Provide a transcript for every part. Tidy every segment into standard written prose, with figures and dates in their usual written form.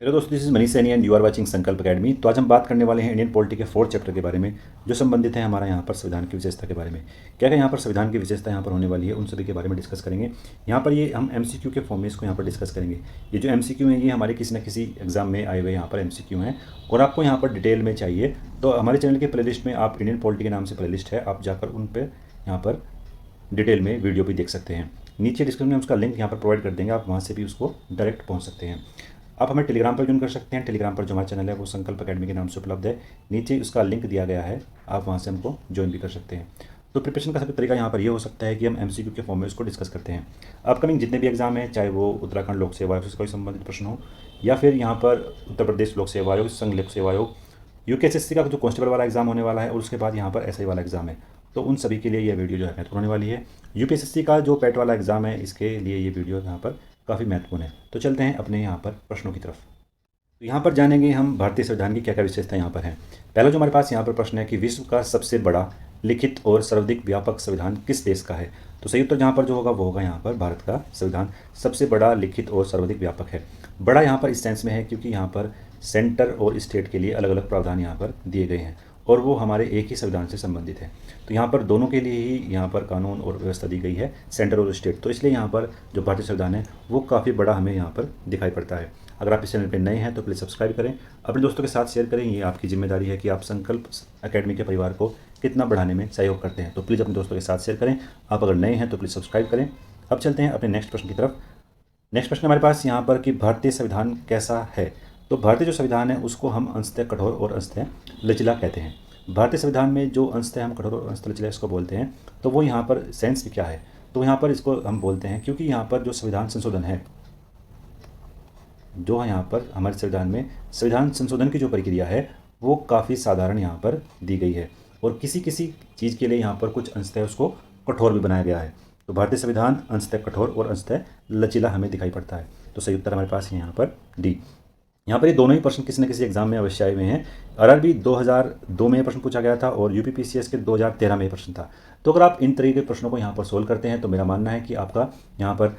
Hello दोस्तों, this is Manish Saini and you are watching Sankalp academy. तो आज हम बात करने वाले हैं इंडियन पॉलिटी के 4th चैप्टर के बारे में, जो संबंधित है हमारा यहाँ पर संविधान की विशेषता के बारे में। क्या क्या यहाँ पर संविधान की विशेषता यहाँ पर होने वाली है, उन सभी के बारे में डिस्कस करेंगे। यहाँ पर ये हम एमसीक्यू के फॉर्म में इसको यहाँ पर डिस्कस करेंगे। ये जो एमसीक्यू हैं ये हमारे किसी न किसी एग्जाम में आए हुए यहाँ पर एमसीक्यू हैं, और आपको यहाँ पर डिटेल में चाहिए तो हमारे चैनल के प्लेलिस्ट में आप इंडियन पॉलिटी के नाम से प्लेलिस्ट है, आप जाकर उन पर यहाँ पर डिटेल में वीडियो भी देख सकते हैं। नीचे डिस्क्रिप्शन में उसका लिंक यहाँ पर प्रोवाइड कर देंगे, आप वहाँ से भी उसको डायरेक्ट पहुँच सकते हैं। आप हमें टेलीग्राम पर ज्वाइन कर सकते हैं। टेलीग्राम पर जो हमारा चैनल है वो संकल्प अकेडमी के नाम से उपलब्ध है, नीचे उसका लिंक दिया गया है, आप वहाँ से हमको ज्वाइन भी कर सकते हैं। तो प्रिपरेशन का सबसे तरीका यहाँ पर ये हो सकता है कि हम एमसीक्यू के फॉर्म में उसको डिस्कस करते हैं। अपकमिंग जितने भी एग्जाम हैं, चाहे वो उत्तराखंड लोक सेवा आयोग से कोई संबंधित प्रश्न हो, या फिर यहाँ पर उत्तर प्रदेश लोक सेवा आयोग, संघ लोक सेवा आयोग, यूकेएसएससी का जो कांस्टेबल वाला एग्जाम होने वाला है, और उसके बाद यहाँ पर एसआई वाला एग्जाम है, तो उन सभी के लिए ये वीडियो जो है महत्वपूर्ण होने वाली है। यूपीएसएससी का जो पैट वाला एग्जाम है, इसके लिए ये वीडियो यहाँ पर काफ़ी महत्वपूर्ण है। तो चलते हैं अपने यहाँ पर प्रश्नों की तरफ। तो यहाँ पर जानेंगे हम भारतीय संविधान की क्या क्या विशेषता यहाँ पर हैं। पहला जो हमारे पास यहाँ पर प्रश्न है कि विश्व का सबसे बड़ा लिखित और सर्वाधिक व्यापक संविधान किस देश का है। तो सही उत्तर जहाँ पर जो होगा वो होगा यहाँ पर भारत का संविधान सबसे बड़ा लिखित और सर्वाधिक व्यापक है। बड़ा यहाँ पर इस सेंस में है क्योंकि यहाँ पर सेंटर और स्टेट के लिए अलग अलग प्रावधान यहाँ पर दिए गए हैं, और वो हमारे एक ही संविधान से संबंधित है। तो यहाँ पर दोनों के लिए ही यहाँ पर कानून और व्यवस्था दी गई है, सेंटर और स्टेट। तो इसलिए यहाँ पर जो भारतीय संविधान है वो काफ़ी बड़ा हमें यहाँ पर दिखाई पड़ता है। अगर आप इस चैनल पर नए हैं तो प्लीज़ सब्सक्राइब करें, अपने दोस्तों के साथ शेयर करें। ये आपकी जिम्मेदारी है कि आप संकल्प अकेडमी के परिवार को कितना बढ़ाने में सहयोग करते हैं। तो प्लीज़ अपने दोस्तों के साथ शेयर करें। आप अगर नए हैं तो प्लीज़ सब्सक्राइब करें। अब चलते हैं अपने नेक्स्ट प्रश्न की तरफ। नेक्स्ट प्रश्न हमारे पास यहाँ पर कि भारतीय संविधान कैसा है। तो भारतीय जो संविधान है उसको हम अंशतः कठोर और अंशतः लचीला कहते हैं। भारतीय संविधान में जो अंशतः हम कठोर और अंशतः लचीला इसको बोलते हैं, तो वो यहाँ पर सेंस भी क्या है। तो यहाँ पर इसको हम बोलते हैं क्योंकि यहाँ पर जो संविधान संशोधन है, जो है यहाँ पर हमारे संविधान में संविधान संशोधन की जो प्रक्रिया है वो काफ़ी साधारण यहाँ पर दी गई है, और किसी किसी चीज़ के लिए यहाँ पर कुछ अंशतः उसको कठोर भी बनाया गया है। तो भारतीय संविधान अंशतः कठोर और अंशतः लचीला हमें दिखाई पड़ता है। तो सही उत्तर हमारे पास है यहाँ पर डी। यहाँ पर ये दोनों ही प्रश्न किसी न किसी एग्जाम में अवश्य आए हुए हैं। आरआरबी 2002 में ये प्रश्न पूछा गया था, और यूपीपीसीएस के 2013 में ये प्रश्न था। तो अगर आप इन तरीके के प्रश्नों को यहाँ पर सोल्व करते हैं तो मेरा मानना है कि आपका यहाँ पर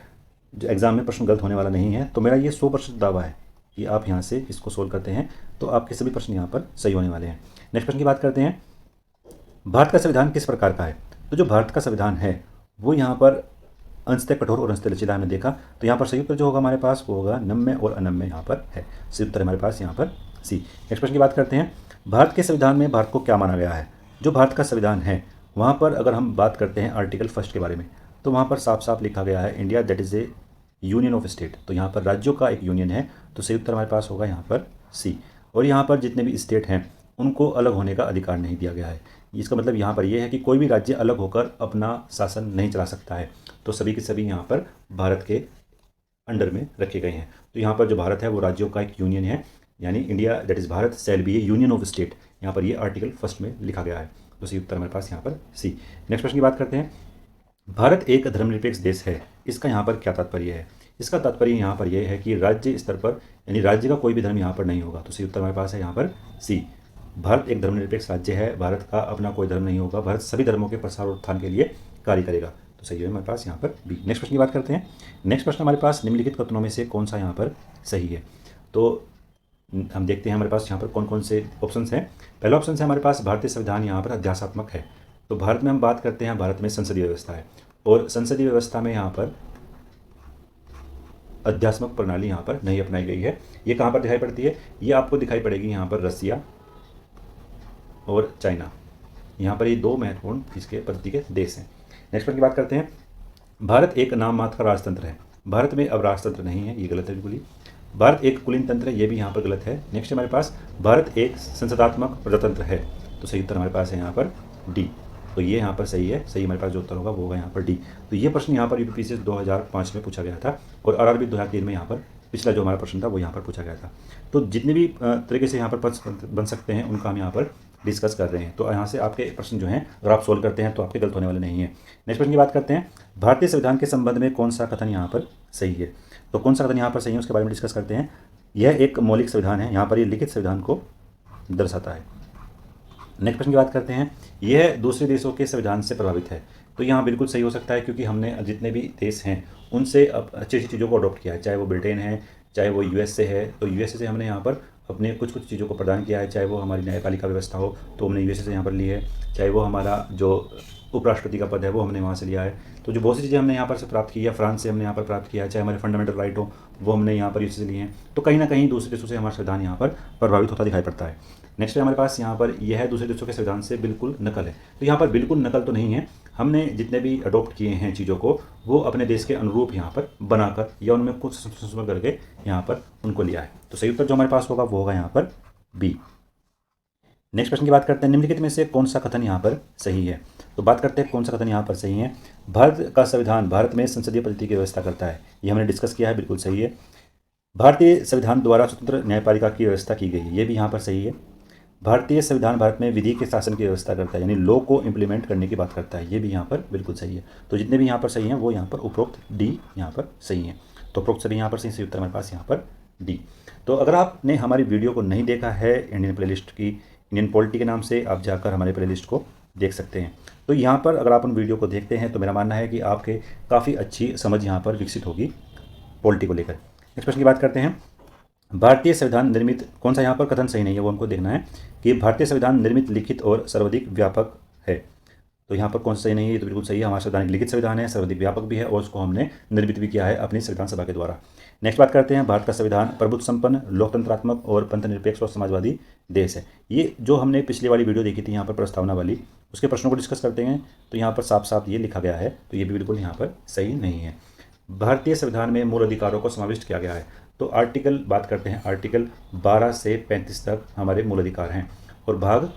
जो एग्जाम में प्रश्न गलत होने वाला नहीं है। तो मेरा ये 100% दावा है कि आप यहाँ से इसको सोल्व करते हैं तो आपके सभी प्रश्न यहाँ पर सही होने वाले हैं। नेक्स्ट प्रश्न की बात करते हैं, भारत का संविधान किस प्रकार का है। तो जो भारत का संविधान है वो यहाँ पर अंशतः कठोर और अंशतः लचीला हमने देखा। तो यहाँ पर सही उत्तर जो होगा हमारे पास वो होगा नम्य और अनम्य यहाँ पर है। सही उत्तर हमारे पास यहाँ पर सी। नेक्स्ट प्रश्न की बात करते हैं, भारत के संविधान में भारत को क्या माना गया है। जो भारत का संविधान है वहाँ पर अगर हम बात करते हैं आर्टिकल 1 के बारे में, तो वहाँ पर साफ साफ लिखा गया है India that is A union of state. तो यहाँ पर राज्यों का एक यूनियन है। तो सही उत्तर हमारे पास होगा यहाँ पर सी। और यहाँ पर जितने भी स्टेट हैं उनको अलग होने का अधिकार नहीं दिया गया है। इसका मतलब यहाँ पर यह है कि कोई भी राज्य अलग होकर अपना शासन नहीं चला सकता है। तो सभी के सभी यहाँ पर भारत के अंडर में रखे गए हैं। तो यहाँ पर जो भारत है वो राज्यों का एक यूनियन है, यानी India that is Bharat shall be A union of state. यहाँ पर ये आर्टिकल 1 में लिखा गया है। तो सही उत्तर हमारे पास यहाँ पर सी। नेक्स्ट प्रश्न की बात करते हैं, भारत एक धर्मनिरपेक्ष देश है, इसका यहाँ पर क्या तात्पर्य है। इसका तात्पर्य यहाँ पर यह है कि राज्य स्तर पर यानी राज्य का कोई भी धर्म यहाँ पर नहीं होगा। तो सही उत्तर हमारे पास है यहाँ पर सी। भारत एक धर्मनिरपेक्ष राज्य है, भारत का अपना कोई धर्म नहीं होगा, भारत सभी धर्मों के प्रसार और उत्थान के लिए कार्य करेगा। तो सही है हमारे पास यहाँ पर बी। नेक्स्ट प्रश्न की बात करते हैं। नेक्स्ट प्रश्न हमारे पास निम्नलिखित कथनों में से कौन सा यहाँ पर सही है। तो हम देखते हैं हमारे पास यहाँ पर कौन कौन से ऑप्शन हैं। पहला ऑप्शन है हमारे पास भारतीय संविधान यहाँ पर अध्यासात्मक है। तो भारत में हम बात करते हैं, भारत में संसदीय व्यवस्था है, और संसदीय व्यवस्था में यहाँ पर अध्यात्मक प्रणाली यहाँ पर नहीं अपनाई गई है। ये कहाँ पर दिखाई पड़ती है, ये आपको दिखाई पड़ेगी यहाँ पर रसिया और चाइना। यहाँ पर ये दो महत्वपूर्ण इसके प्रति के देश हैं। नेक्स्ट प्रश्न की बात करते हैं, भारत एक नाम मात्र का राजतंत्र है। भारत में अब राजतंत्र नहीं है, ये गलत है बिल्कुल ही। भारत एक कुलीन तंत्र है, ये भी यहाँ पर गलत है। नेक्स्ट हमारे पास भारत एक संसदात्मक प्रजातंत्र है। तो सही उत्तर हमारे पास है यहाँ पर डी। तो ये यहाँ पर सही है, सही हमारे पास जो उत्तर होगा वो होगा यहाँ पर डी। तो ये प्रश्न यहाँ पर यूपीपीसीएस 2005 में पूछा गया था, और आरआरबी 2003 में यहाँ पर पिछला जो हमारा प्रश्न था वो यहाँ पर पूछा गया था। तो जितने भी तरीके से यहाँ पर प्रश्न बन सकते हैं उनका हम यहाँ पर डिस्कस कर रहे हैं। तो यहाँ से आपके प्रश्न जो हैं अगर आप सोल्व करते हैं तो आपके गलत होने वाले नहीं हैं। नेक्स्ट प्रश्न की बात करते हैं, भारतीय संविधान के संबंध में कौन सा कथन यहाँ पर सही है। तो कौन सा कथन यहाँ पर सही है उसके बारे में डिस्कस करते हैं। यह एक मौलिक संविधान है, यहाँ पर ये लिखित संविधान को दर्शाता है। नेक्स्ट प्रश्न की बात करते हैं, यह दूसरे देशों के संविधान से प्रभावित है। तो यहाँ बिल्कुल सही हो सकता है, क्योंकि हमने जितने भी देश हैं उनसे अब अच्छी अच्छी चीज़ों को अडॉप्ट किया है, चाहे वो ब्रिटेन है, चाहे वो यूएस से है तो यूएसए से हमने यहाँ पर अपने कुछ कुछ चीज़ों को प्रदान किया है, चाहे वो हमारी न्यायपालिका व्यवस्था हो तो हमने यूएसए से यहाँ पर ली है, चाहे वो हमारा जो उपराष्ट्रपति का पद है वो हमने वहाँ से लिया है। तो जो बहुत सी चीज़ें हमने यहाँ पर से प्राप्त की है, फ्रांस से हमने यहाँ पर प्राप्त किया है, चाहे हमारे फंडामेंटल राइट हो वो हमने यहाँ पर यूएसए से लिए हैं। तो कहीं ना कहीं दूसरे देशों से हमारा संविधान यहाँ पर प्रभावित होता दिखाई पड़ता है। नेक्स्ट है हमारे पास यहाँ पर यह है दूसरे देशों के संविधान से बिल्कुल नकल है। तो यहाँ पर बिल्कुल नकल तो नहीं है, हमने जितने भी अडॉप्ट किए हैं चीज़ों को वो अपने देश के अनुरूप यहाँ पर बनाकर या उनमें कुछ संशोधन करके यहाँ पर उनको लिया है। तो सही उत्तर जो हमारे पास होगा वो होगा यहाँ पर बी। नेक्स्ट प्रश्न की बात करते हैं, निम्नलिखित में से कौन सा कथन यहाँ पर सही है। तो बात करते हैं कौन सा कथन यहाँ पर सही है। भारत का संविधान भारत में संसदीय पद्धति की व्यवस्था करता है, ये हमने डिस्कस किया है, बिल्कुल सही है। भारतीय संविधान द्वारा स्वतंत्र न्यायपालिका की व्यवस्था की गई है, ये भी यहाँ पर सही है। भारतीय संविधान भारत में विधि के शासन की व्यवस्था करता है, यानी लॉ को इम्प्लीमेंट करने की बात करता है, ये भी यहाँ पर बिल्कुल सही है। तो जितने भी यहाँ पर सही हैं वो यहाँ पर उपरोक्त डी यहाँ पर सही हैं। तो उपरोक्त सभी यहाँ पर सही उत्तर हमारे पास यहाँ पर डी। तो अगर आपने हमारी वीडियो को नहीं देखा है इंडियन प्लेलिस्ट की, इंडियन पॉलिटी के नाम से आप जाकर हमारे प्लेलिस्ट को देख सकते हैं। तो यहाँ पर अगर आप उन वीडियो को देखते हैं तो मेरा मानना है कि आपके काफ़ी अच्छी समझ यहाँ पर विकसित होगी पॉलिटी को लेकर। नेक्स्ट प्रश्न की बात करते हैं, भारतीय संविधान निर्मित, कौन सा यहाँ पर कथन सही नहीं है वो हमको देखना है कि भारतीय संविधान निर्मित, लिखित और सर्वाधिक व्यापक है। तो यहाँ पर कौन सा सही नहीं है, ये तो बिल्कुल सही है। हमारा संविधान एक लिखित संविधान है, सर्वाधिक व्यापक भी है और उसको हमने निर्मित भी किया है अपनी संविधान सभा के द्वारा। नेक्स्ट बात करते हैं, भारत का संविधान प्रभुत्व संपन्न, लोकतंत्रात्मक और पंथनिरपेक्ष और समाजवादी देश है। ये जो हमने पिछली वाली वीडियो देखी थी यहाँ पर प्रस्तावना वाली, उसके प्रश्नों को डिस्कस करते हैं तो यहाँ पर साफ साफ ये लिखा गया है, तो ये भी बिल्कुल यहाँ पर सही नहीं है। भारतीय संविधान में मूल अधिकारों को समाविष्ट किया गया है। तो आर्टिकल बात करते हैं, आर्टिकल 12 से 35 तक हमारे मूल अधिकार हैं और भाग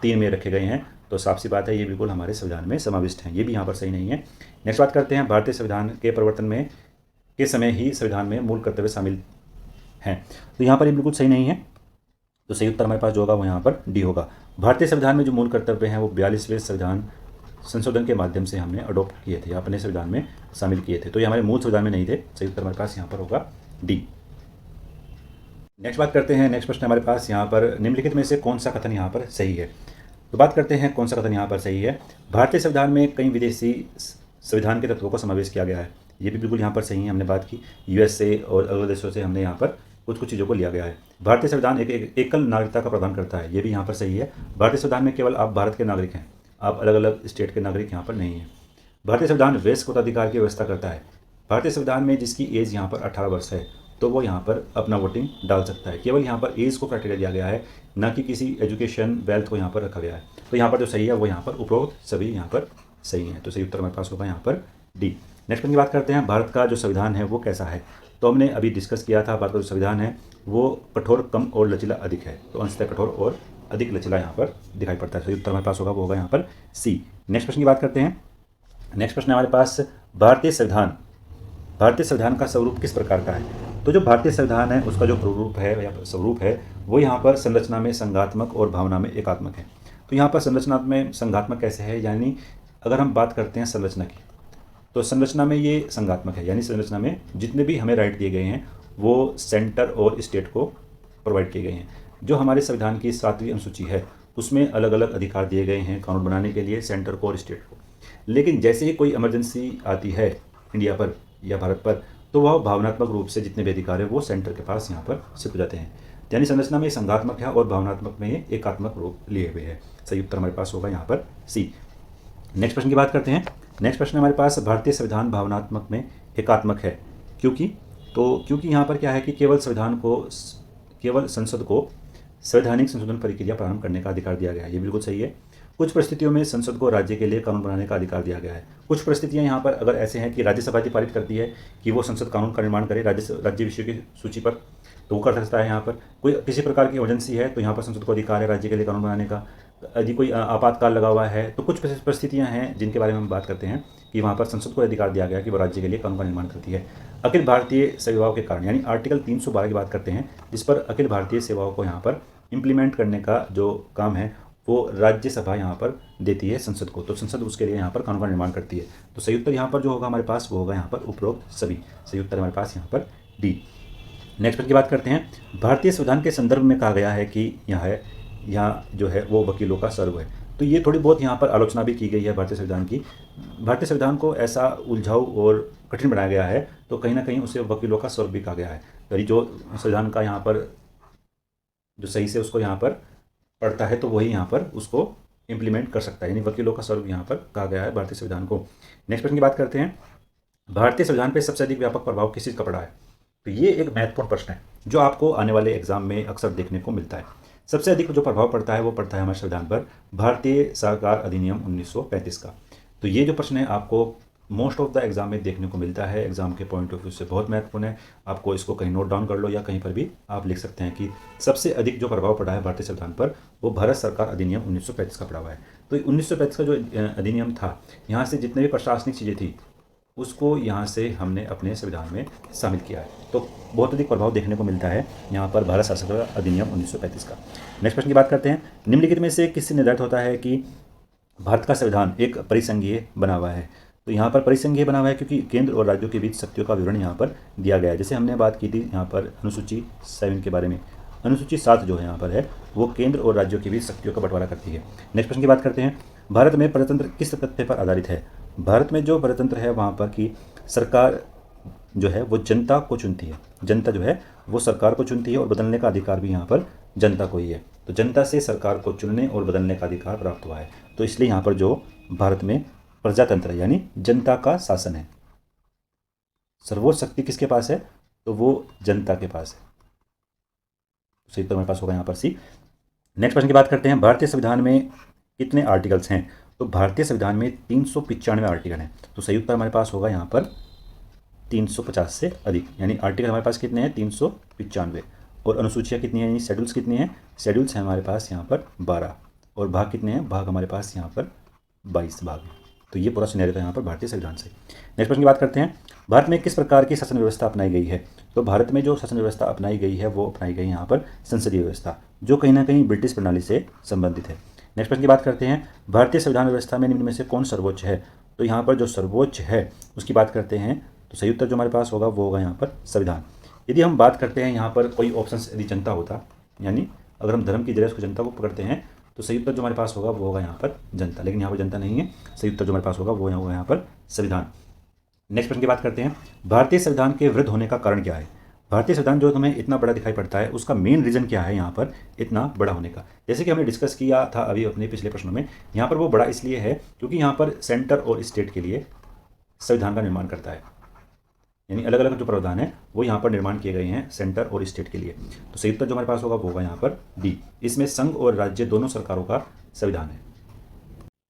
3 में रखे गए हैं। तो साफ सी बात है ये बिल्कुल हमारे संविधान में समाविष्ट हैं, ये भी यहाँ पर सही नहीं है। नेक्स्ट बात करते हैं, भारतीय संविधान के परिवर्तन में के समय ही संविधान में मूल कर्तव्य शामिल हैं। तो यहाँ पर ये बिल्कुल सही नहीं है। तो सही उत्तर हमारे पास जो होगा वो यहाँ पर डी होगा। भारतीय संविधान में जो मूल कर्तव्य हैं वो 42वें संविधान संशोधन के माध्यम से हमने अडॉप्ट किए थे, अपने संविधान में शामिल किए थे। तो ये हमारे मूल संविधान में नहीं थे। सही उत्तर हमारे पास यहाँ पर होगा डी। नेक्स्ट बात करते हैं, नेक्स्ट प्रश्न हमारे पास यहाँ पर, निम्नलिखित में से कौन सा कथन यहाँ पर सही है। तो बात करते हैं कौन सा कथन यहाँ पर सही है। भारतीय संविधान में कई विदेशी संविधान के तत्वों को समावेश किया गया है, ये भी बिल्कुल यहाँ पर सही है। हमने बात की यूएस से और अगले देशों से हमने यहाँ पर कुछ कुछ चीज़ों को लिया गया है। भारतीय संविधान एक एकल नागरिकता का प्रदान करता है, ये भी यहाँ पर सही है। भारतीय संविधान में केवल आप भारत के नागरिक हैं, आप अलग अलग स्टेट के नागरिक यहाँ पर नहीं हैं। भारतीय संविधान वयस्क मताधिकार की व्यवस्था करता है। भारतीय संविधान में जिसकी एज यहाँ पर 18 वर्ष है तो वो यहाँ पर अपना वोटिंग डाल सकता है। केवल यहाँ पर एज को क्राइटेरिया दिया गया है, ना कि किसी एजुकेशन वेल्थ को यहाँ पर रखा गया है। तो यहाँ पर जो सही है वो यहाँ पर उपरोक्त सभी यहाँ पर सही हैं। तो सही उत्तर हमारे पास होगा यहाँ पर डी। नेक्स्ट की बात करते हैं, भारत का जो संविधान है वो कैसा है। तो हमने अभी डिस्कस किया था, भारत का जो संविधान है वो कठोर, कम और लचीला अधिक है। तो अंशतः कठोर और अधिक लचीला यहाँ पर दिखाई पड़ता है। सही उत्तर हमारे पास होगा वो होगा यहाँ पर सी। नेक्स्ट प्रश्न की बात करते हैं, नेक्स्ट प्रश्न हमारे पास, भारतीय संविधान का स्वरूप किस प्रकार का है। तो जो भारतीय संविधान है उसका जो प्रारूप है या स्वरूप है वो यहाँ पर संरचना में संघात्मक और भावना में एकात्मक है। तो यहाँ पर संरचना में संघात्मक कैसे है, यानी अगर हम बात करते हैं संरचना की तो संरचना में ये संघात्मक है, यानी संरचना में जितने भी हमें राइट दिए गए हैं वो सेंटर और स्टेट को प्रोवाइड किए गए हैं। जो हमारे संविधान की 7वीं अनुसूची है उसमें अलग अलग अधिकार दिए गए हैं कानून बनाने के लिए सेंटर को और स्टेट को। लेकिन जैसे ही कोई इमरजेंसी आती है इंडिया पर या भारत पर तो वह भावनात्मक रूप से जितने भी अधिकार है वो सेंटर के पास यहाँ पर शिफ्ट हो जाते हैं। यानी संरचना में संघात्मक है और भावनात्मक में ये एकात्मक रूप लिए हुए है। सही उत्तर हमारे पास होगा यहाँ पर सी। नेक्स्ट प्रश्न की बात करते हैं, नेक्स्ट प्रश्न हमारे पास, भारतीय संविधान भावनात्मक में एकात्मक है क्योंकि यहाँ पर क्या है कि केवल संसद को संवैधानिक संशोधन प्रक्रिया प्रारंभ करने का अधिकार दिया गया है, ये बिल्कुल सही है। कुछ परिस्थितियों में संसद को राज्य के लिए कानून बनाने का अधिकार दिया गया है। कुछ परिस्थितियां यहाँ पर अगर ऐसे हैं कि राज्यसभा पारित करती है कि वो संसद कानून का निर्माण करे राज्य विषयों की सूची पर, तो वो कर सकता है। यहाँ पर कोई किसी प्रकार की इमरजेंसी है तो यहाँ पर संसद को अधिकार है राज्य के लिए कानून बनाने का। यदि कोई आपातकाल लगा हुआ है तो कुछ परिस्थितियाँ हैं जिनके बारे में हम बात करते हैं कि वहाँ पर संसद को अधिकार दिया गया कि वो राज्य के लिए कानून का निर्माण करती है। अखिल भारतीय सेवाओं के कारण, यानी आर्टिकल 312 की बात करते हैं, जिस पर अखिल भारतीय सेवाओं को यहाँ पर इम्प्लीमेंट करने का जो काम है वो राज्यसभा यहाँ पर देती है संसद को। तो संसद उसके लिए यहाँ पर कानून का निर्माण करती है। तो सही उत्तर यहाँ पर जो होगा हमारे पास वो होगा यहाँ पर उपरोक्त सभी। सही उत्तर हमारे पास यहाँ पर डी। नेक्स्ट पर की बात करते हैं, भारतीय संविधान के संदर्भ में कहा गया है कि यहाँ जो है वो वकीलों का सर्व है। तो ये थोड़ी बहुत यहाँ पर आलोचना भी की गई है भारतीय संविधान की। भारतीय संविधान को ऐसा उलझाऊ और कठिन बनाया गया है, तो कहीं ना कहीं उसे वकीलों का स्वर्ग भी कहा गया है। तो जो संविधान का यहाँ पर जो सही से उसको यहाँ पर पढ़ता है, तो वही यहाँ पर उसको इम्प्लीमेंट कर सकता है, यानी वकीलों का स्वर्ग यहाँ पर कहा गया है भारतीय संविधान को। नेक्स्ट प्रश्न की बात करते हैं, भारतीय संविधान पर सबसे अधिक व्यापक प्रभाव किस चीज़ का पड़ा है? तो ये एक महत्वपूर्ण प्रश्न है जो आपको आने वाले एग्जाम में अक्सर देखने को मिलता है। सबसे अधिक जो प्रभाव पड़ता है वो पड़ता है हमारे संविधान पर भारतीय सहकार अधिनियम 1935 का। तो ये जो प्रश्न है आपको मोस्ट ऑफ द एग्जाम में देखने को मिलता है, एग्जाम के पॉइंट ऑफ व्यू से बहुत महत्वपूर्ण है। आपको इसको कहीं नोट डाउन कर लो या कहीं पर भी आप लिख सकते हैं कि सबसे अधिक जो प्रभाव पड़ा है भारतीय संविधान पर वो भारत सरकार अधिनियम 1935 का पड़ा हुआ है। तो 1935 का जो अधिनियम था, यहाँ से जितने भी प्रशासनिक चीज़ें थी उसको यहाँ से हमने अपने संविधान में शामिल किया है। तो बहुत अधिक प्रभाव देखने को मिलता है यहाँ पर भारत सरकार अधिनियम 1935 का। नेक्स्ट प्रश्न की बात करते हैं, निम्नलिखित में से किससे निर्धारित होता है कि भारत का संविधान एक परिसंघीय बना हुआ है? तो यहाँ पर परिसंघीय बना हुआ है क्योंकि केंद्र और राज्यों के बीच शक्तियों का विवरण यहाँ पर दिया गया है। जैसे हमने बात की थी यहाँ पर अनुसूची 7 के बारे में, अनुसूची 7 जो है यहाँ पर है वो केंद्र और राज्यों के बीच शक्तियों का बंटवारा करती है। नेक्स्ट प्रश्न की बात करते हैं, भारत में प्रजातंत्र किस तथ्य पर आधारित है? भारत में जो प्रजातंत्र है वहाँ पर की सरकार जो है वो जनता को चुनती है, जनता जो है वो सरकार को चुनती है और बदलने का अधिकार भी यहाँ पर जनता को ही है। तो जनता से सरकार को चुनने और बदलने का अधिकार प्राप्त हुआ है, तो इसलिए यहाँ पर जो भारत में प्रजातंत्र है यानी जनता का शासन है। सर्वोच्च शक्ति किसके पास है? तो वो जनता के पास है। सही उत्तर हमारे पास होगा यहाँ पर सी। नेक्स्ट प्रश्न की बात करते हैं, भारतीय संविधान में कितने आर्टिकल्स हैं? तो भारतीय संविधान में 395 आर्टिकल हैं। तो सही उत्तर हमारे पास होगा यहाँ पर 350 से अधिक, यानी आर्टिकल हमारे पास कितने हैं? 395। और अनुसूचियाँ कितनी हैं, यानी शेड्यूल्स कितनी हैं? शेड्यूल्स हैं हमारे पास यहाँ पर 12। और भाग कितने हैं? भाग हमारे पास यहाँ पर 22 भाग हैं। तो ये पूरा सिनेरियो था यहाँ पर भारतीय संविधान से। नेक्स्ट प्रश्न की बात करते हैं, भारत में किस प्रकार की शासन व्यवस्था अपनाई गई है? तो भारत में जो शासन व्यवस्था अपनाई गई है वो अपनाई गई यहाँ पर संसदीय व्यवस्था, जो कहीं ना कहीं ब्रिटिश प्रणाली से संबंधित है। नेक्स्ट प्रश्न की बात करते हैं, भारतीय संविधान व्यवस्था में निम्न में से कौन सर्वोच्च है? तो यहाँ पर जो सर्वोच्च है उसकी बात करते हैं, तो सही उत्तर जो हमारे पास होगा वो होगा यहाँ पर संविधान। यदि हम बात करते हैं यहाँ पर कोई ऑप्शन यदि जनता होता, यानी अगर हम धर्म की जगह उसको जनता को पकड़ते हैं, तो सही उत्तर जो हमारे पास होगा वो होगा यहाँ पर जनता, लेकिन यहाँ पर जनता नहीं है। सही उत्तर जो हमारे पास होगा वो होगा यहाँ पर संविधान। नेक्स्ट प्रश्न की बात करते हैं, भारतीय संविधान के वृद्ध होने का कारण क्या है? भारतीय संविधान जो हमें इतना बड़ा दिखाई पड़ता है उसका मेन रीजन क्या है यहाँ पर इतना बड़ा होने का? जैसे कि हमने डिस्कस किया था अभी अपने पिछले प्रश्नों में, यहाँ पर वो बड़ा इसलिए है क्योंकि यहाँ पर सेंटर और स्टेट के लिए संविधान का निर्माण करता है, यानी अलग अलग जो प्रावधान है वो यहाँ पर निर्माण किए गए हैं सेंटर और स्टेट के लिए। तो सही उत्तर जो हमारे पास होगा वो होगा यहाँ पर डी, इसमें संघ और राज्य दोनों सरकारों का संविधान है,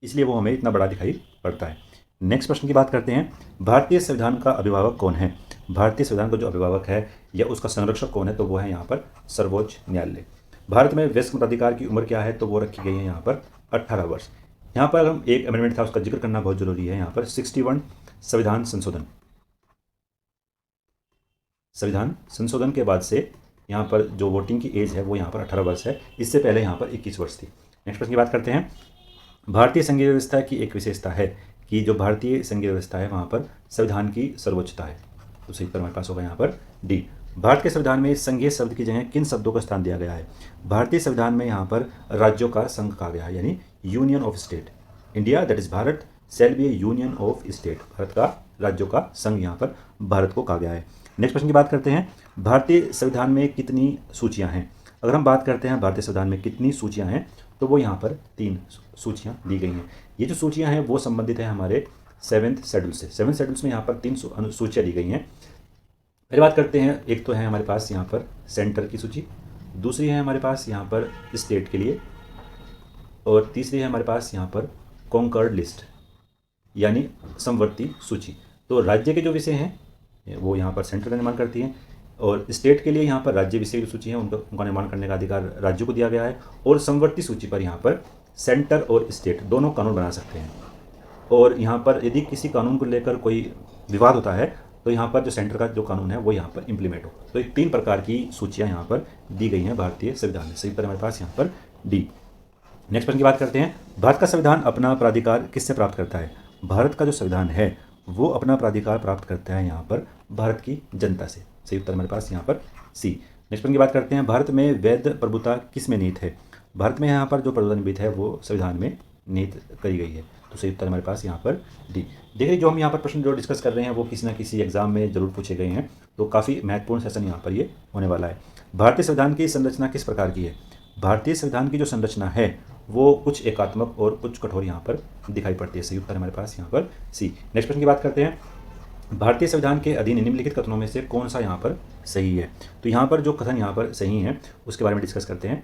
इसलिए वो हमें इतना बड़ा दिखाई पड़ता है। नेक्स्ट प्रश्न की बात करते हैं, भारतीय संविधान का अभिभावक कौन है? भारतीय संविधान का जो अभिभावक है या उसका संरक्षक कौन है? तो वो है यहाँ पर सर्वोच्च न्यायालय। भारत में वयस्क मताधिकार की उम्र क्या है? तो वो रखी गई है यहाँ पर 18 वर्ष। यहाँ पर हम एक अमेंडमेंट था उसका जिक्र करना बहुत जरूरी है, यहाँ पर 61 संविधान संशोधन, संविधान संशोधन के बाद से यहाँ पर जो वोटिंग की एज है वो यहाँ पर 18 वर्ष है, इससे पहले यहाँ पर 21 वर्ष थी। नेक्स्ट प्रश्न की बात करते हैं, भारतीय संघीय व्यवस्था की एक विशेषता है कि जो भारतीय संघीय व्यवस्था है वहाँ पर संविधान की सर्वोच्चता है। तो सही उत्तर हमारे पास होगा यहाँ पर डी। भारत के संविधान में संघीय शब्द की जगह किन शब्दों का स्थान दिया गया है? भारतीय संविधान में यहाँ पर राज्यों का संघ कहा गया है, यानी union of state. India that is Bharat shall be A union of state, Bharat का राज्यों का संघ यहाँ पर भारत को कहा गया है। नेक्स्ट प्रश्न की बात करते हैं, भारतीय संविधान में कितनी सूचियाँ हैं? अगर हम बात करते हैं भारतीय संविधान में कितनी सूचियाँ हैं, तो वो यहाँ पर 3 सूचियाँ दी गई हैं। ये जो सूचियाँ हैं वो संबंधित है हमारे 7th शेड्यूल से। 7th शेड्यूल्स में यहाँ पर 3 सूचियाँ दी गई हैं। पहले बात करते हैं, एक तो है हमारे पास यहाँ पर सेंटर की सूची, दूसरी है हमारे पास यहाँ पर स्टेट के लिए, और तीसरी है हमारे पास यहाँ पर कॉन्कर्ड लिस्ट यानी समवर्ती सूची। तो राज्य के जो विषय हैं वो यहाँ पर सेंटर का निर्माण करती हैं, और स्टेट के लिए यहाँ पर राज्य विषय की सूची है उनका निर्माण करने का अधिकार राज्यों को दिया गया है, और समवर्ती सूची पर यहाँ पर सेंटर और स्टेट दोनों कानून बना सकते हैं। और यहाँ पर यदि किसी कानून को लेकर कोई विवाद होता है तो यहाँ पर जो सेंटर का जो कानून है वो यहाँ पर इम्प्लीमेंट हो। तो 3 प्रकार की सूचियाँ यहाँ पर दी गई हैं भारतीय संविधान में। सही पर हमारे पास यहाँ पर डी। नेक्स्ट प्रश्न की बात करते हैं, भारत का संविधान अपना प्राधिकार किससे प्राप्त करता है? भारत का जो संविधान है वो अपना प्राधिकार प्राप्त करता है यहाँ पर भारत की जनता से। सही उत्तर हमारे पास यहाँ पर सी। नेक्स्ट प्रश्न की बात करते हैं, भारत में वैध प्रभुता किस में निहित है? भारत में यहाँ पर जो प्रभुता निहित है वो संविधान में निहित करी गई है। तो सही उत्तर हमारे पास यहाँ पर डी। देखिए जो हम यहाँ पर प्रश्न जो डिस्कस कर रहे हैं वो किसी न किसी एग्जाम में जरूर पूछे गए हैं, तो काफ़ी महत्वपूर्ण सेशन यहाँ पर ये होने वाला है। भारतीय संविधान की संरचना किस प्रकार की है? भारतीय संविधान की जो संरचना है वो कुछ एकात्मक और कुछ कठोर यहाँ पर दिखाई पड़ती है। सही उत्तर हमारे पास यहाँ पर सी। नेक्स्ट प्रश्न की बात करते हैं, भारतीय संविधान के अधीन निम्नलिखित कथनों में से कौन सा यहाँ पर सही है? तो यहाँ पर जो कथन यहाँ पर सही है उसके बारे में डिस्कस करते हैं।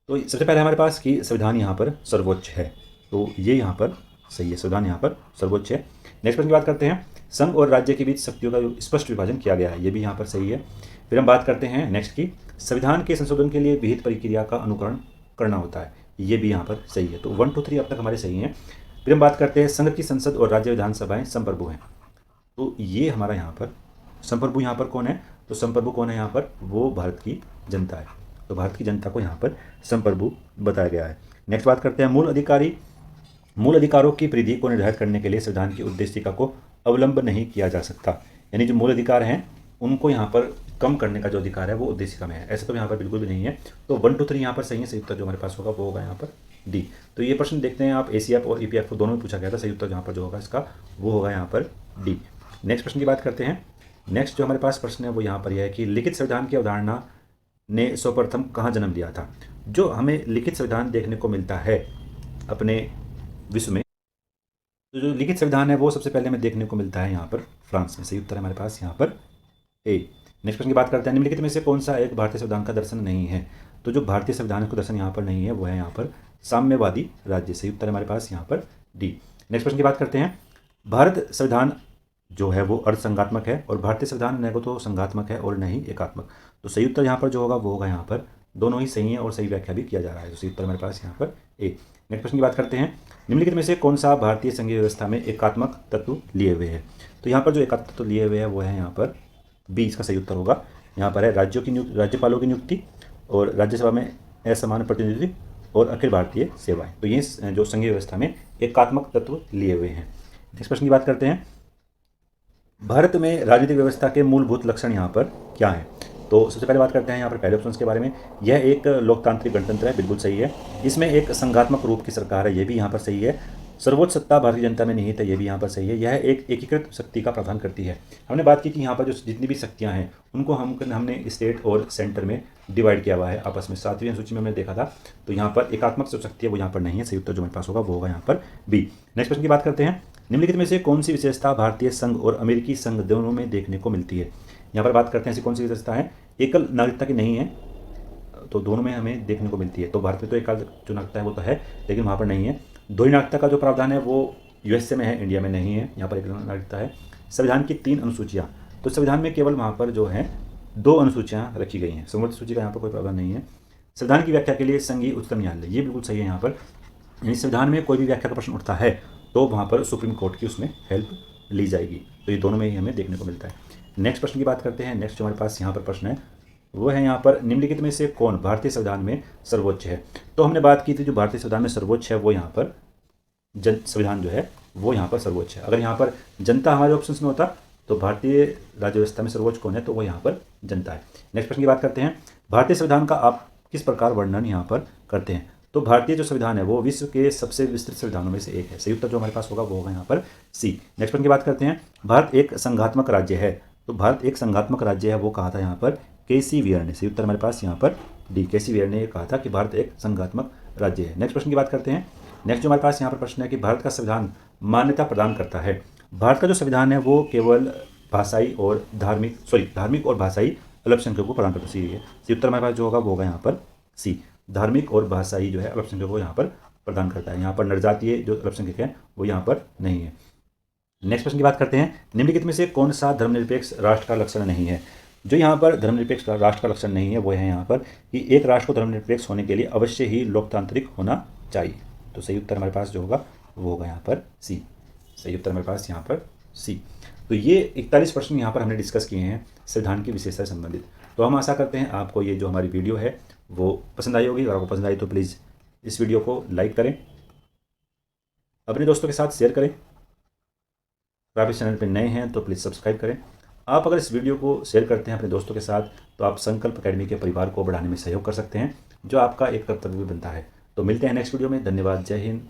तो सबसे पहले हमारे पास कि संविधान यहाँ पर सर्वोच्च है, तो ये यहाँ पर सही है, संविधान यहाँ पर सर्वोच्च है। नेक्स्ट प्रश्न की बात करते हैं, संघ और राज्य के बीच शक्तियों का स्पष्ट विभाजन किया गया है, ये भी यहाँ पर सही है। फिर हम बात करते हैं नेक्स्ट की, संविधान के संशोधन के लिए विहित प्रक्रिया का अनुकरण करना होता है, ये भी यहाँ पर सही है। तो 1 2 3 अब तक हमारे सही हैं। फिर हम बात करते हैं, संघ की संसद और राज्य विधानसभाएं संप्रभु हैं, तो ये हमारा यहाँ पर संप्रभु यहाँ पर कौन है? तो संप्रभु कौन है यहाँ पर? वो भारत की जनता है, तो भारत की जनता को यहाँ पर संप्रभु बताया गया है। नेक्स्ट बात करते हैं, मूल अधिकारों की परिधि को निर्धारित करने के लिए संविधान की उद्देशिका को अवलंब नहीं किया जा सकता, यानी जो मूल अधिकार हैं उनको यहाँ पर कम करने का जो अधिकार है वो उद्देशिका में है, ऐसा तो यहाँ पर बिल्कुल भी नहीं है। तो 1 2 3 यहाँ पर सही है, सही उत्तर जो हमारे पास होगा वो होगा यहाँ पर डी। तो ये प्रश्न देखते हैं आप, ACF और EPF को दोनों में पूछा गया था, सही उत्तर यहाँ पर जो होगा इसका वो होगा यहाँ पर डी। नेक्स्ट प्रश्न की बात करते हैं, नेक्स्ट जो हमारे पास प्रश्न है वो यहाँ पर यह है कि लिखित संविधान की अवधारणा ने सर्वप्रथम कहाँ जन्म लिया था? जो हमें लिखित संविधान देखने को मिलता है अपने विश्व में, तो जो लिखित संविधान है वो सबसे पहले हमें देखने को मिलता है यहाँ पर फ्रांस में, सही उत्तर है हमारे पास यहाँ पर ए। नेक्स्ट प्रश्न की बात करते हैं, निम्नलिखित में से कौन सा एक भारतीय संविधान का दर्शन नहीं है? तो जो भारतीय संविधान का दर्शन यहाँ पर नहीं है वो है यहाँ पर साम्यवादी राज्य, सही उत्तर है हमारे पास यहाँ पर डी। नेक्स्ट प्रश्न की बात करते हैं, भारत संविधान जो है वो अर्धसंघात्मक है और भारतीय संविधान न तो संघात्मक है और न ही एकात्मक, तो सही उत्तर यहाँ पर जो होगा वो होगा यहाँ पर दोनों ही सही है और सही व्याख्या भी किया जा रहा है, तो सही उत्तर हमारे पास यहाँ पर ए। नेक्स्ट प्रश्न की बात करते हैं, निम्नलिखित में से कौन सा भारतीय संघीय व्यवस्था में एकात्मक तत्व लिए हुए है? तो यहाँ पर जो एकात्मक तत्व लिए हुए हैं वो है यहाँ पर बी, इसका सही उत्तर होगा। यहाँ पर है राज्यपालों की नियुक्ति और राज्यसभा में असमान प्रतिनिधित्व और अखिल भारतीय सेवाएं, तो ये जो संघीय व्यवस्था में एकात्मक तत्व लिए हुए हैं। नेक्स्ट प्रश्न की बात करते हैं, भारत में राजनीतिक व्यवस्था के मूलभूत लक्षण यहाँ पर क्या है? तो सबसे पहले बात करते हैं यहाँ पर पहले ऑप्शन के बारे में, यह एक लोकतांत्रिक गणतंत्र है, बिल्कुल सही है। इसमें एक संघात्मक रूप की सरकार है, ये भी यहाँ पर सही है। सर्वोच्च सत्ता भारतीय जनता में निहित है, ये भी यहाँ पर सही है। यह एक एकीकृत शक्ति का प्रावधान करती है। हमने बात की कि यहाँ पर जो जितनी भी शक्तियाँ हैं उनको हमने स्टेट और सेंटर में डिवाइड किया हुआ है आपस में, 7वीं अनुसूची में हमने देखा था। तो यहाँ पर एकात्मक जो शक्ति है वो यहाँ पर नहीं है, सही उत्तर जो हमारे पास होगा वो होगा यहाँ पर बी। नेक्स्ट प्रश्न की बात करते हैं, निम्नलिखित में से कौन सी विशेषता भारतीय संघ और अमेरिकी संघ दोनों में देखने को मिलती है? यहाँ पर बात करते हैं ऐसी कौन सी विशेषता है? एकल नागरिकता की नहीं है, तो दोनों में हमें देखने को मिलती है। तो भारत में तो एकल जो नागरिकता है वो तो है, लेकिन वहाँ पर नहीं है। दोहरी नागरिकता का जो प्रावधान है वो USA में है, इंडिया में नहीं है, यहाँ पर एकल नागरिकता है। संविधान की 3 अनुसूचियाँ, तो संविधान में केवल वहाँ पर जो है 2 अनुसूचियाँ रखी गई हैं, समवर्ती सूची का यहाँ पर कोई प्रावधान नहीं है। संविधान की व्याख्या के लिए संघीय उच्चतम न्यायालय, ये बिल्कुल सही है। यहाँ पर यानी संविधान में कोई भी व्याख्या का प्रश्न उठता है तो वहाँ पर सुप्रीम कोर्ट की उसमें हेल्प ली जाएगी, तो ये दोनों में ही हमें देखने को मिलता है। नेक्स्ट प्रश्न की बात करते हैं, नेक्स्ट जो हमारे पास यहाँ पर प्रश्न है वो है यहाँ पर, निम्नलिखित में से कौन भारतीय संविधान में सर्वोच्च है? तो हमने बात की थी जो भारतीय संविधान में सर्वोच्च है वो यहाँ पर संविधान जो है वो यहाँ पर सर्वोच्च है। अगर यहाँ पर जनता हमारे ऑप्शन में होता तो भारतीय राज्य व्यवस्था में सर्वोच्च कौन है? तो वो यहाँ पर जनता है। नेक्स्ट प्रश्न की बात करते हैं, भारतीय संविधान का आप किस प्रकार वर्णन यहाँ पर करते हैं? तो भारतीय जो संविधान है वो विश्व के सबसे विस्तृत संविधानों में से एक है, सही उत्तर जो हमारे पास होगा वो होगा यहाँ पर सी। नेक्स्ट प्रश्न की बात करते हैं, भारत एक संघात्मक राज्य है, तो भारत एक संघात्मक राज्य है वो कहा था यहाँ पर KC वियर ने, सही उत्तर हमारे पास यहाँ पर डी, KC वियर ने कहा था कि भारत एक संघात्मक राज्य है। नेक्स्ट प्रश्न की बात करते हैं, नेक्स्ट जो हमारे पास यहाँ पर प्रश्न है कि भारत का संविधान मान्यता प्रदान करता है। भारत का जो संविधान है वो केवल धार्मिक और भाषाई अल्पसंख्यकों को प्रदान करता है, सही उत्तर हमारे पास जो होगा वो होगा यहाँ पर सी, धार्मिक और भाषाई जो है अल्पसंख्यकों को यहाँ पर प्रदान करता है। यहाँ पर नरजातीय जो अल्पसंख्यक हैं वो यहाँ पर नहीं है। नेक्स्ट प्रश्न की बात करते हैं, निम्नलिखित में से कौन सा धर्मनिरपेक्ष राष्ट्र का लक्षण नहीं है? जो यहाँ पर धर्मनिरपेक्ष राष्ट्र का लक्षण नहीं है वो है यहाँ पर कि एक राष्ट्र को धर्मनिरपेक्ष होने के लिए अवश्य ही लोकतांत्रिक होना चाहिए, तो सही उत्तर हमारे पास जो होगा वो होगा यहाँ पर सी, सही उत्तर हमारे पास यहाँ पर सी। तो ये 41 प्रश्न यहाँ पर हमने डिस्कस किए हैं संविधान की विशेषता से संबंधित। तो हम आशा करते हैं आपको ये जो हमारी वीडियो है वो पसंद आई होगी। अगर आपको पसंद आई तो प्लीज़ इस वीडियो को लाइक करें, अपने दोस्तों के साथ शेयर करें। अगर आप इस चैनल पर नए हैं तो प्लीज़ सब्सक्राइब करें। आप अगर इस वीडियो को शेयर करते हैं अपने दोस्तों के साथ तो आप संकल्प अकेडमी के परिवार को बढ़ाने में सहयोग कर सकते हैं, जो आपका एक कर्तव्य भी बनता है। तो मिलते हैं नेक्स्ट वीडियो में। धन्यवाद, जय हिंद।